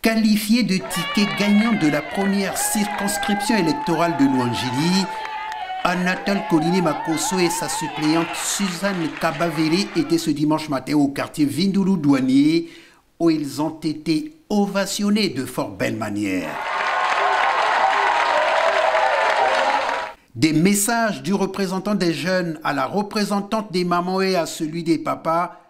Qualifié de ticket gagnant de la première circonscription électorale de Louangili, Anatole Koliné Makosso et sa suppléante Suzanne Kabavele étaient ce dimanche matin au quartier Vindoulou-Douanier où ils ont été ovationnés de fort belle manière. Des messages du représentant des jeunes à la représentante des mamans et à celui des papas,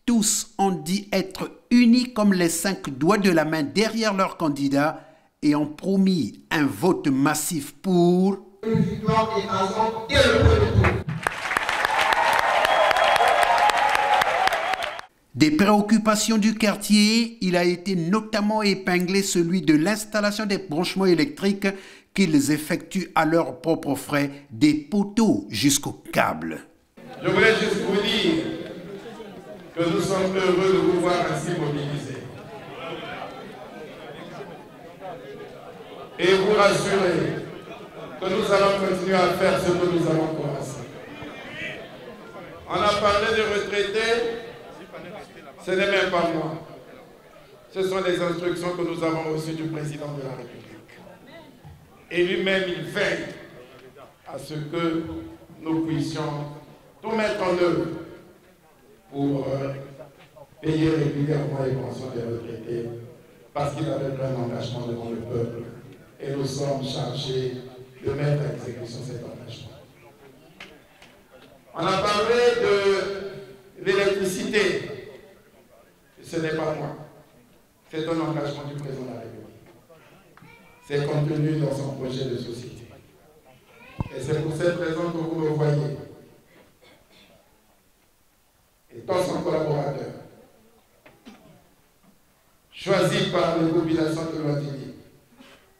tous ont dit être unis comme les 5 doigts de la main derrière leur candidat et ont promis un vote massif pour une victoire écrasante dès le premier tour. Des préoccupations du quartier, il a été notamment épinglé celui de l'installation des branchements électriques qu'ils effectuent à leurs propres frais, des poteaux jusqu'aux câbles. Je voulais juste vous dire que nous sommes heureux de vous voir ainsi mobilisés. Et vous rassurer que nous allons continuer à faire ce que nous avons commencé. On a parlé de retraités, ce n'est même pas moi. Ce sont les instructions que nous avons reçues du président de la République. Et lui-même, il veille à ce que nous puissions tout mettre en œuvre pour payer régulièrement les pensions des retraités, parce qu'il avait pris un engagement devant le peuple. Et nous sommes chargés de mettre à exécution cet engagement. On a parlé de l'électricité. Ce n'est pas moi. C'est un engagement du président de la République. C'est contenu dans son projet de société. Et c'est pour cette raison que vous me voyez, étant son collaborateur, choisi par les populations de Louangili,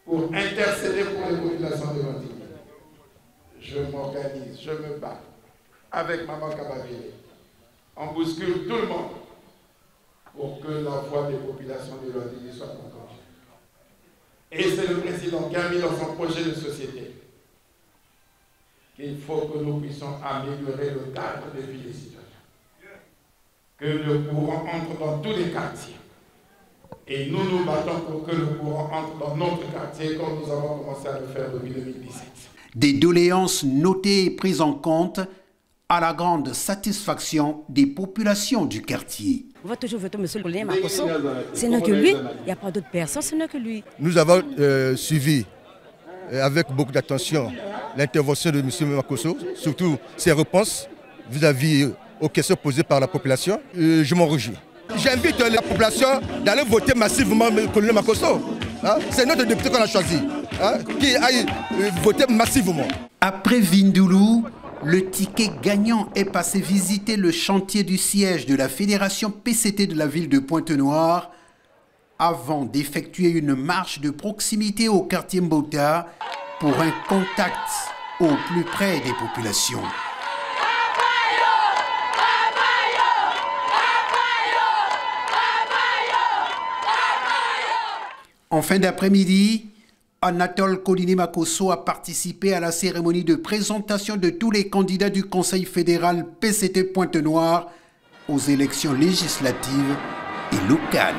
pour intercéder pour les populations de Louangili. Je m'organise, je me bats avec Maman Kabavele. On bouscule tout le monde pour que la voix des populations de Louangili soit entendue. Et c'est le président qui a mis dans son projet de société qu'il faut que nous puissions améliorer le cadre de vie des citoyens. Que le courant entre dans tous les quartiers. Et nous nous battons pour que le courant entre dans notre quartier comme nous avons commencé à le faire depuis 2017. Des doléances notées et prises en compte à la grande satisfaction des populations du quartier. On va toujours voter M. Koliné Makosso. Ce n'est que lui, il n'y a pas d'autres personnes, ce n'est que lui. Nous avons suivi avec beaucoup d'attention l'intervention de M. Makosso, surtout ses réponses vis-à-vis aux questions posées par la population. Je m'en réjouis. J'invite la population d'aller voter massivement Koliné Makosso. Hein? C'est notre député qu'on a choisi, hein? Qui aille voter massivement. Après Vindoulou, le ticket gagnant est passé visiter le chantier du siège de la Fédération PCT de la ville de Pointe-Noire avant d'effectuer une marche de proximité au quartier Mbota pour un contact au plus près des populations. En fin d'après-midi, Anatole Koliné Makosso a participé à la cérémonie de présentation de tous les candidats du Conseil fédéral PCT Pointe-Noire aux élections législatives et locales.